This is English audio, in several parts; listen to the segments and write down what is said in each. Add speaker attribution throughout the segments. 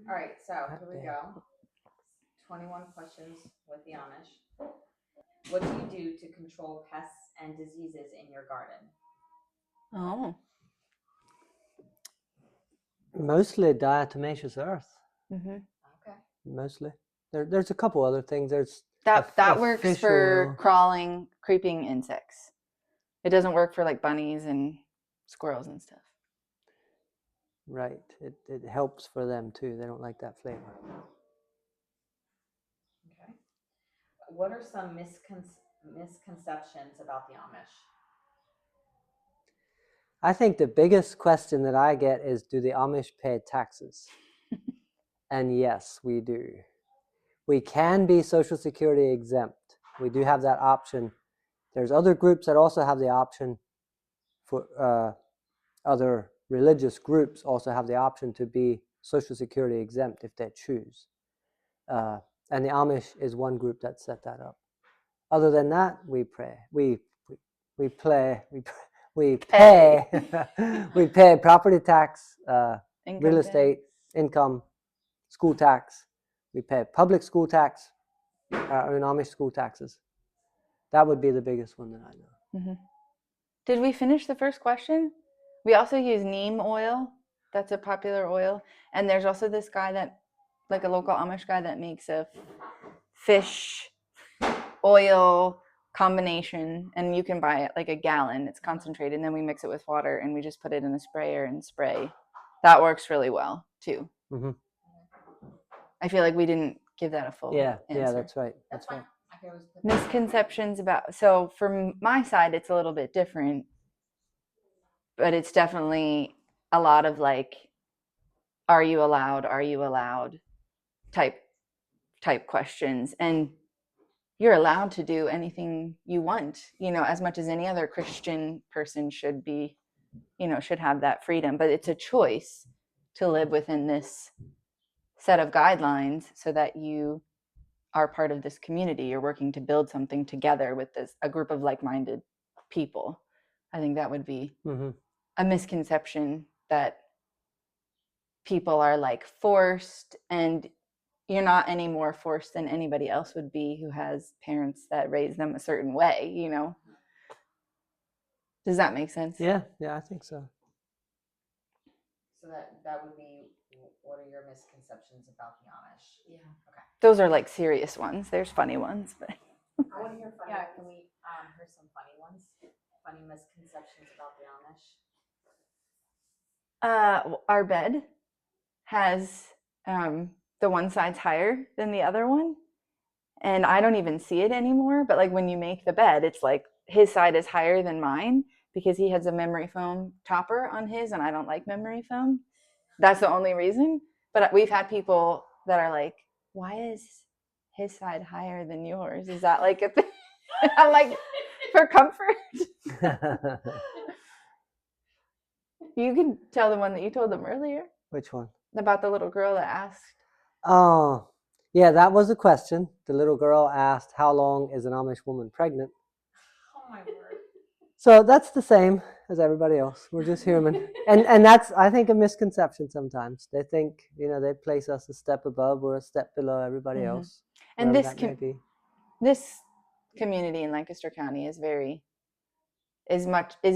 Speaker 1: All right, so here we go. 21 questions with the Amish. What do you do to control pests and diseases in your garden?
Speaker 2: Oh.
Speaker 3: Mostly diatomaceous earth.
Speaker 2: Mm-hmm.
Speaker 1: Okay.
Speaker 3: Mostly. There's a couple other things. There's
Speaker 2: that works for crawling, creeping insects. It doesn't work for like bunnies and squirrels and stuff.
Speaker 3: Right. It helps for them too. They don't like that flavor.
Speaker 1: Okay. What are some misconceptions about the Amish?
Speaker 3: I think the biggest question that I get is, do the Amish pay taxes? And yes, we do. We can be Social Security exempt. We do have that option. There's other groups that also have the option for other religious groups also have the option to be Social Security exempt if they choose. And the Amish is one group that set that up. Other than that, we pray. We pay we pay property tax, real estate, income, school tax. We pay public school tax, our Amish school taxes. That would be the biggest one that I know.
Speaker 2: Mm-hmm. Did we finish the first question? We also use neem oil. That's a popular oil. And there's also this guy that, like a local Amish guy that makes a fish oil combination, and you can buy it like a gallon. It's concentrated, and then we mix it with water and we just put it in a sprayer and spray. That works really well too.
Speaker 3: Mm-hmm.
Speaker 2: I feel like we didn't give that a full answer.
Speaker 3: Yeah, that's right.
Speaker 1: That's right.
Speaker 2: Misconceptions about, so from my side, it's a little bit different, but it's definitely a lot of like, are you allowed type questions. And you're allowed to do anything you want, as much as any other Christian person should be, should have that freedom. But it's a choice to live within this set of guidelines so that you are part of this community. You're working to build something together with a group of like-minded people. I think that would be a misconception, that people are like forced, and you're not any more forced than anybody else would be who has parents that raise them a certain way, Does that make sense?
Speaker 3: Yeah, I think so.
Speaker 1: So that would be, what are your misconceptions about the Amish?
Speaker 2: Yeah. Okay. Those are like serious ones. There's funny ones, but
Speaker 1: I want to hear funny. Yeah, can we hear some funny ones? Funny misconceptions about the Amish?
Speaker 2: Our bed has the one side's higher than the other one, and I don't even see it anymore. But like when you make the bed, it's like his side is higher than mine because he has a memory foam topper on his, and I don't like memory foam. That's the only reason. But we've had people that are like, why is his side higher than yours? Is that like a thing? I'm like, for comfort. You can tell the one that you told them earlier.
Speaker 3: Which one?
Speaker 2: About the little girl that asked.
Speaker 3: Oh, yeah, that was a question. The little girl asked, how long is an Amish woman pregnant?
Speaker 1: Oh my word.
Speaker 3: So that's the same as everybody else. We're just human. And that's, I think, a misconception sometimes. They think, they place us a step above or a step below everybody else.
Speaker 2: And this community in Lancaster County is a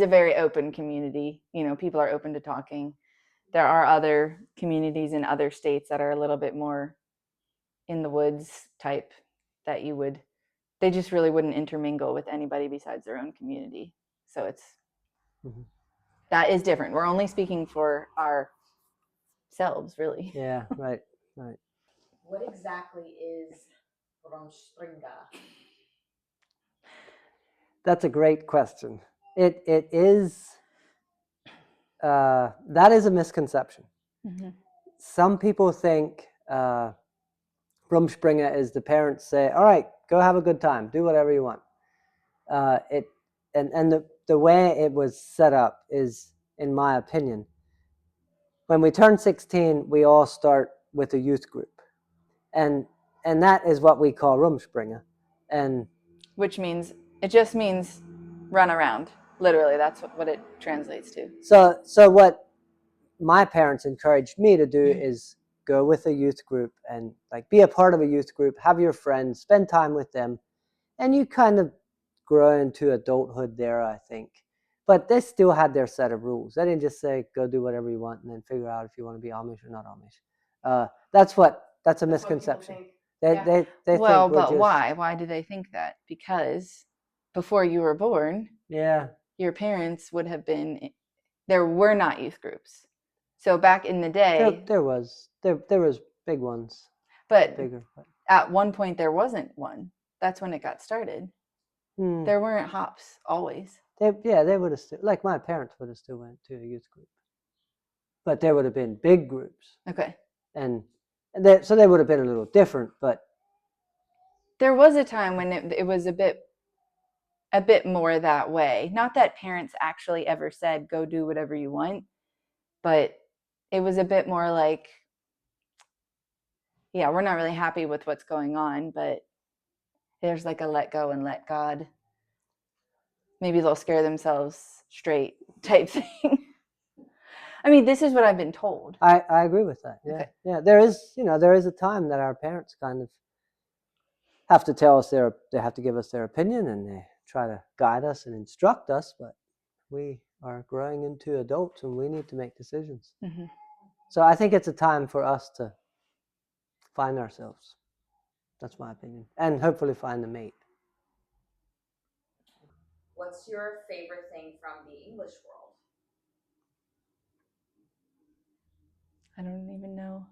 Speaker 2: very open community. People are open to talking. There are other communities in other states that are a little bit more in the woods type, that they just really wouldn't intermingle with anybody besides their own community. So it's that is different. We're only speaking for ourselves, really.
Speaker 3: Yeah, right.
Speaker 1: What exactly is rumspringa?
Speaker 3: That's a great question. It is that is a misconception. Some people think rumspringa is the parents say, all right, go have a good time, do whatever you want. The way it was set up is, in my opinion, when we turn 16, we all start with a youth group, and that is what we call rumspringa, and
Speaker 2: which means it just means run around. Literally, that's what it translates to.
Speaker 3: So what my parents encouraged me to do is go with a youth group and like be a part of a youth group, have your friends, spend time with them, and you kind of grow into adulthood there, I think. But they still had their set of rules. They didn't just say go do whatever you want and then figure out if you want to be Amish or not Amish. That's a misconception. They
Speaker 2: Well,
Speaker 3: think we're
Speaker 2: but
Speaker 3: just,
Speaker 2: why? Why do they think that? Because before you were born,
Speaker 3: yeah.
Speaker 2: your parents would have been, there were not youth groups. So back in the day,
Speaker 3: There was big ones,
Speaker 2: but
Speaker 3: bigger. But,
Speaker 2: at one point there wasn't one. That's when it got started. There weren't hops always.
Speaker 3: they would have still, like my parents would have still went to a youth group, but there would have been big groups,
Speaker 2: Okay.
Speaker 3: and so they would have been a little different. But
Speaker 2: There was a time when it was a bit more that way. Not that parents actually ever said go do whatever you want, but it was a bit more like, yeah, we're not really happy with what's going on, but there's like a let go and let God. Maybe they'll scare themselves straight type thing. I mean, this is what I've been told.
Speaker 3: I agree with that. Yeah.
Speaker 2: Okay.
Speaker 3: Yeah. There is a time that our parents kind of have to tell us they have to give us their opinion, and they try to guide us and instruct us, but we are growing into adults and we need to make decisions.
Speaker 2: Mm-hmm.
Speaker 3: So I think it's a time for us to find ourselves. That's my opinion. And hopefully find a mate.
Speaker 1: What's your favorite thing from the English world?
Speaker 2: I don't even know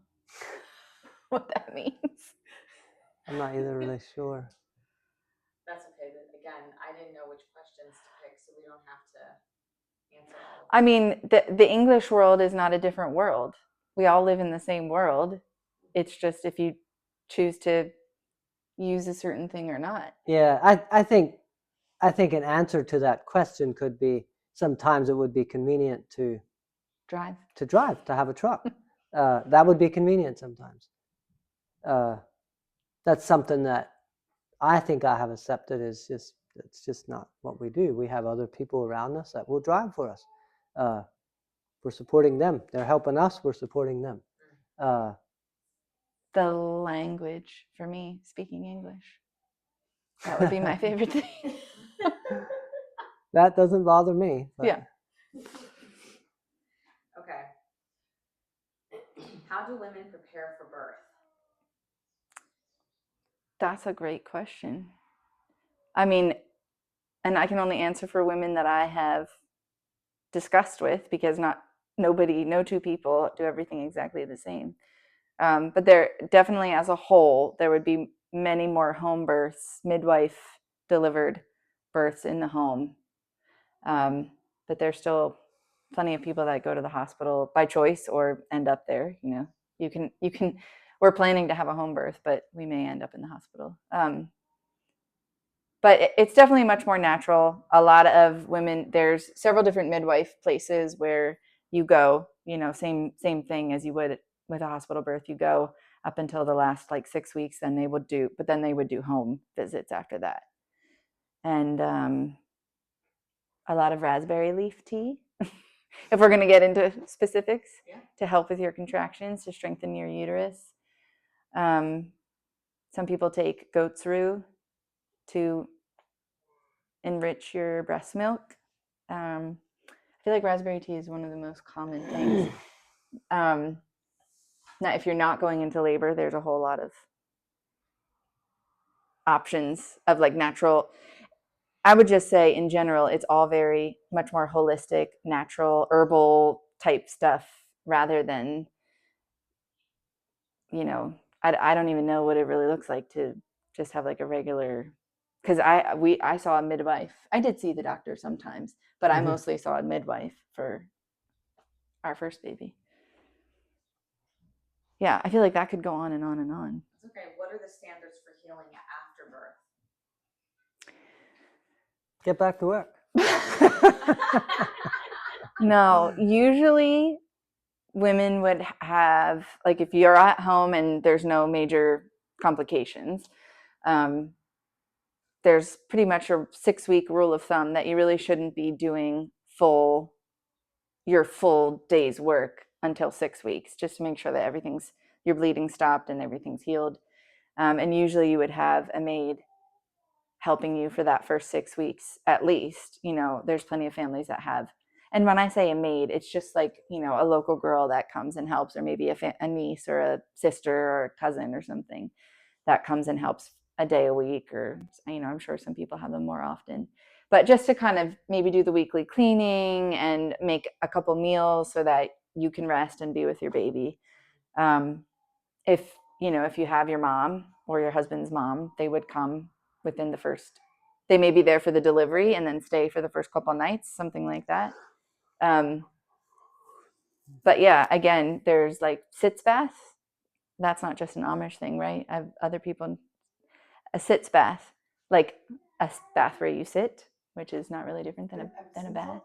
Speaker 2: what that means.
Speaker 3: I'm not either really sure.
Speaker 1: That's okay. But again, I didn't know which questions to pick, so we don't have to answer all of them.
Speaker 2: I mean, the English world is not a different world. We all live in the same world. It's just if you choose to use a certain thing or not.
Speaker 3: Yeah, I think an answer to that question could be sometimes it would be convenient to
Speaker 2: Drive.
Speaker 3: to have a truck. That would be convenient sometimes. That's something that I think I have accepted it's just not what we do. We have other people around us that will drive for us. We're supporting them. They're helping us. We're supporting them.
Speaker 2: The language for me, speaking English. That would be my favorite thing.
Speaker 3: That doesn't bother me. But.
Speaker 2: Yeah.
Speaker 1: Okay. How do women prepare for birth?
Speaker 2: That's a great question. I mean, and I can only answer for women that I have discussed with, because no two people do everything exactly the same. But there definitely, as a whole, there would be many more home births, midwife delivered births in the home. But there's still plenty of people that go to the hospital by choice or end up there. You can. We're planning to have a home birth, but we may end up in the hospital. But it's definitely much more natural. A lot of women, there's several different midwife places where you go, same thing as you would with a hospital birth. You go up until the last 6 weeks, then they would do home visits after that. And a lot of raspberry leaf tea, if we're going to get into specifics, to help with your contractions, to strengthen your uterus. Some people take goat's rue to enrich your breast milk. I feel like raspberry tea is one of the most common things. Now, if you're not going into labor, there's a whole lot of options of natural. I would just say in general, it's all very much more holistic, natural, herbal type stuff rather than, I don't even know what it really looks like to just have a regular, because I saw a midwife. I did see the doctor sometimes, but I mostly saw a midwife for our first baby. Yeah, I feel like that could go on and on and on.
Speaker 1: It's okay. What are the standards for healing after birth?
Speaker 3: Get back to work.
Speaker 2: No, usually women would have, if you're at home and there's no major complications, there's pretty much a 6-week rule of thumb that you really shouldn't be doing your full day's work until 6 weeks, just to make sure that your bleeding stopped and everything's healed. And usually you would have a maid helping you for that first 6 weeks at least. There's plenty of families that have. And when I say a maid, it's just like, a local girl that comes and helps, or maybe a niece or a sister or a cousin or something that comes and helps a day a week, or, I'm sure some people have them more often. But just to kind of maybe do the weekly cleaning and make a couple meals so that you can rest and be with your baby. If you have your mom or your husband's mom, they would come within they may be there for the delivery and then stay for the first couple nights, something like that. But yeah, again, there's like sitz bath. That's not just an Amish thing, right? I have other people. A sitz bath, like a bath where you sit, which is not really different than a bath.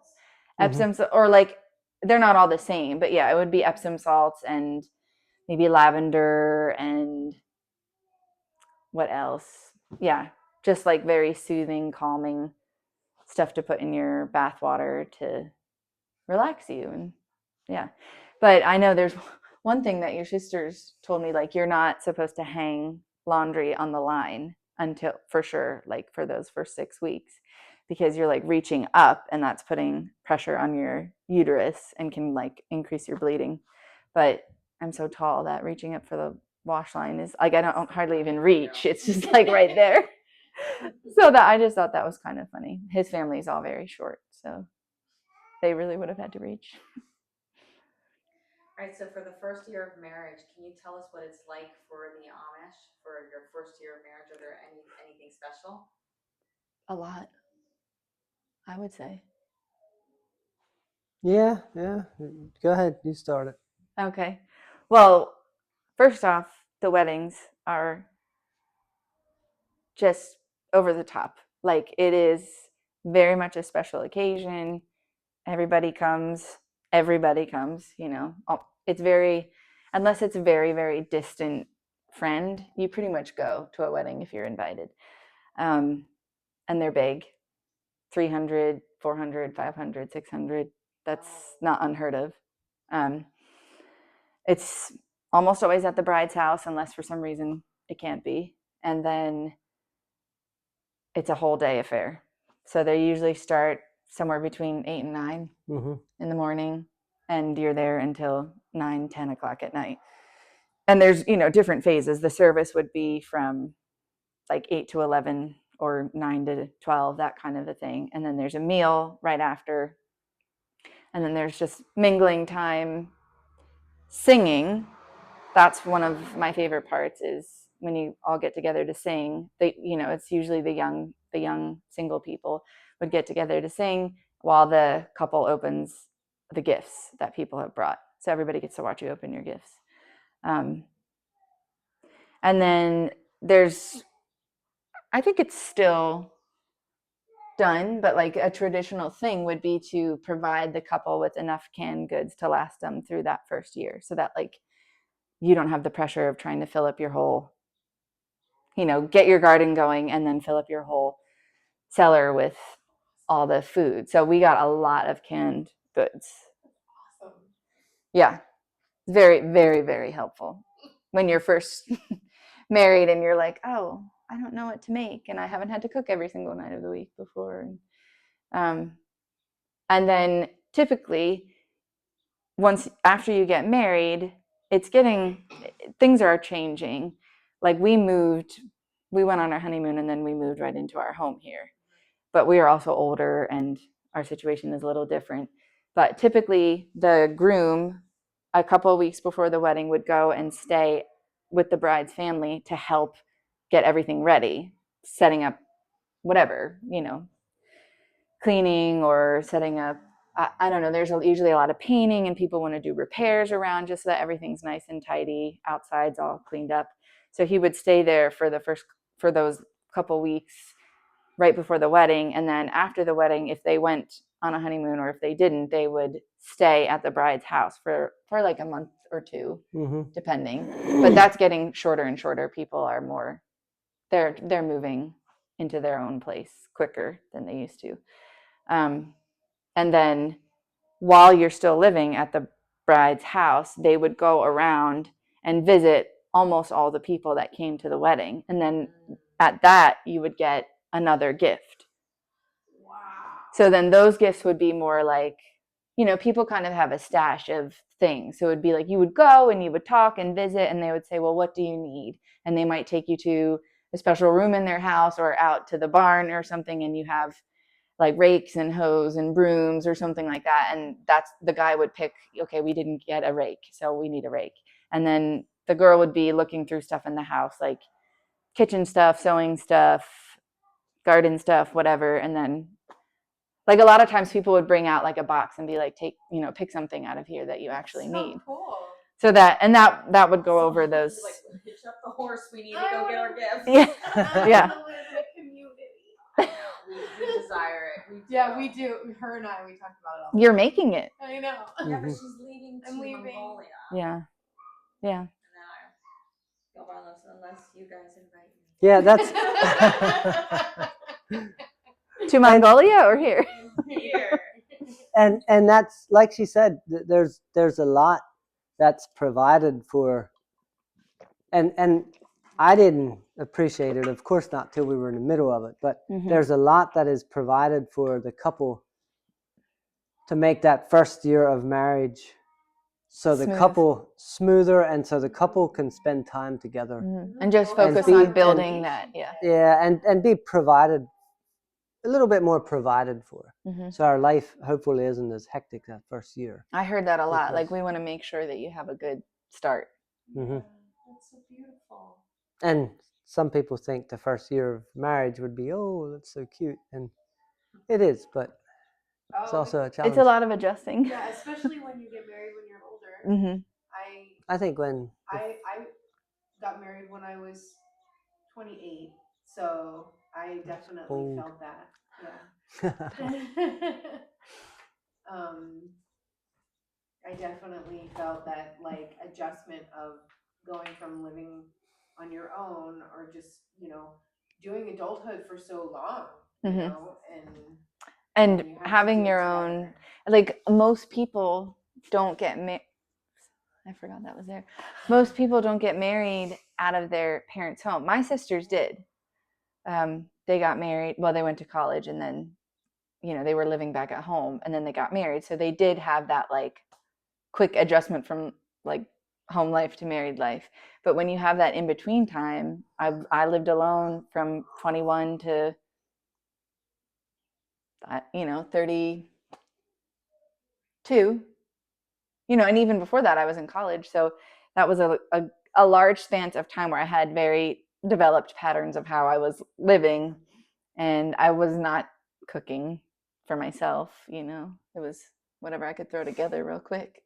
Speaker 2: Epsom, or like, they're not all the same, but yeah, it would be Epsom salts and maybe lavender and what else? Yeah, just like very soothing, calming stuff to put in your bath water to relax you. And yeah, but I know there's one thing that your sisters told me, like, you're not supposed to hang laundry on the line until, for sure, like for those first 6 weeks, because you're like reaching up and that's putting pressure on your uterus and can like increase your bleeding. But I'm so tall that reaching up for the wash line is like, I don't hardly even reach. It's just like right there. So that I just thought that was kind of funny. His family is all very short, so they really would have had to reach.
Speaker 1: All right, so for the first year of marriage, can you tell us what it's like for the Amish for your first year of marriage? Are there anything special?
Speaker 2: A lot, I would say.
Speaker 3: Yeah. Go ahead, you start it.
Speaker 2: Okay. Well, first off, the weddings are just over the top. Like, it is very much a special occasion. Everybody comes, It's very, unless it's a very, very distant friend, you pretty much go to a wedding if you're invited. And they're big. 300, 400, 500, 600. That's not unheard of. It's almost always at the bride's house, unless for some reason it can't be. And then it's a whole day affair. So they usually start somewhere between 8 and 9 in the morning, and you're there until 9, 10 o'clock at night. And there's, different phases. The service would be from like 8 to 11 or 9 to 12, that kind of a thing. And then there's a meal right after. And then there's just mingling time, singing. That's one of my favorite parts, is when you all get together to sing. It's usually the young single people would get together to sing while the couple opens the gifts that people have brought. So everybody gets to watch you open your gifts. And then I think it's still done, but like a traditional thing would be to provide the couple with enough canned goods to last them through that first year, so that like you don't have the pressure of trying to fill up your whole, get your garden going and then fill up your whole cellar with all the food. So we got a lot of canned goods.
Speaker 1: Awesome.
Speaker 2: Yeah. Very, very, very helpful when you're first married and you're like, oh, I don't know what to make, and I haven't had to cook every single night of the week before. And then typically, once after you get married, things are changing. Like we went on our honeymoon and then we moved right into our home here. But we are also older and our situation is a little different. But typically the groom, a couple of weeks before the wedding, would go and stay with the bride's family to help get everything ready, setting up whatever, cleaning or setting up. I don't know, there's usually a lot of painting and people want to do repairs around just so that everything's nice and tidy, outside's all cleaned up. So he would stay there for those couple weeks right before the wedding. And then after the wedding, if they went on a honeymoon or if they didn't, they would stay at the bride's house for like a month or two, depending. But that's getting shorter and shorter. People are more, they're moving into their own place quicker than they used to. And then while you're still living at the bride's house, they would go around and visit almost all the people that came to the wedding. And then at that, you would get another gift.
Speaker 4: Wow.
Speaker 2: So then those gifts would be more like, you know, people kind of have a stash of things. So it would be like you would go and you would talk and visit, and they would say, well, what do you need? And they might take you to a special room in their house or out to the barn or something, and you have like rakes and hose and brooms or something like that. And that's the guy would pick, okay, we didn't get a rake, so we need a rake. And then the girl would be looking through stuff in the house, like kitchen stuff, sewing stuff, garden stuff, whatever. And then like a lot of times people would bring out like a box and be like, take, you know, pick something out of here that you actually need.
Speaker 4: Cool.
Speaker 2: So that would go over those.
Speaker 1: Like, hitch up the horse. We need to go get our gifts.
Speaker 2: Yeah.
Speaker 4: I
Speaker 2: Yeah.
Speaker 4: wanna live in a community.
Speaker 1: We desire it.
Speaker 4: Yeah, we do. Her and I, we talked about it all.
Speaker 2: You're making it.
Speaker 4: I know.
Speaker 1: Yeah, but she's leaving to
Speaker 4: I'm leaving.
Speaker 1: Mongolia.
Speaker 2: Yeah. Yeah.
Speaker 1: And then I go on this unless you guys invite me.
Speaker 3: Yeah, that's
Speaker 2: To Mongolia or here?
Speaker 1: Here.
Speaker 3: and that's like she said. There's a lot that's provided for, and I didn't appreciate it, of course not, till we were in the middle of it. But there's a lot that is provided for the couple to make that first year of marriage, so the
Speaker 2: Smooth.
Speaker 3: couple smoother, and so the couple can spend time together.
Speaker 2: And just focus
Speaker 3: be-
Speaker 2: on building
Speaker 3: and-
Speaker 2: that. Yeah.
Speaker 3: Yeah, and be provided a little bit more provided for. So our life hopefully isn't as hectic that first year.
Speaker 2: I heard that a lot.
Speaker 3: Because-
Speaker 2: Like, we want to make sure that you have a good start.
Speaker 3: Mm-hmm.
Speaker 4: That's so beautiful.
Speaker 3: And some people think the first year of marriage would be, oh, that's so cute, and it is, but it's also a challenge.
Speaker 2: It's a lot of adjusting.
Speaker 4: Yeah, especially when you get married when you're older.
Speaker 2: Mm-hmm.
Speaker 3: I think when
Speaker 4: I got married when I was 28, so I definitely
Speaker 3: old.
Speaker 4: felt that. Yeah. I definitely felt that like adjustment of going from living on your own or just, you know, doing adulthood for so long, you know,
Speaker 2: And
Speaker 4: you have to
Speaker 2: having
Speaker 4: do it
Speaker 2: your
Speaker 4: together.
Speaker 2: own, like most people don't get married. I forgot that was there. Most people don't get married out of their parents' home. My sisters did. They got married. Well, they went to college, and then, you know, they were living back at home, and then they got married. So they did have that like quick adjustment from like home life to married life. But when you have that in between time, I lived alone from 21 to, you know, 32. You know, and even before that, I was in college. So that was a large span of time where I had very developed patterns of how I was living, and I was not cooking for myself. You know, it was whatever I could throw together real quick.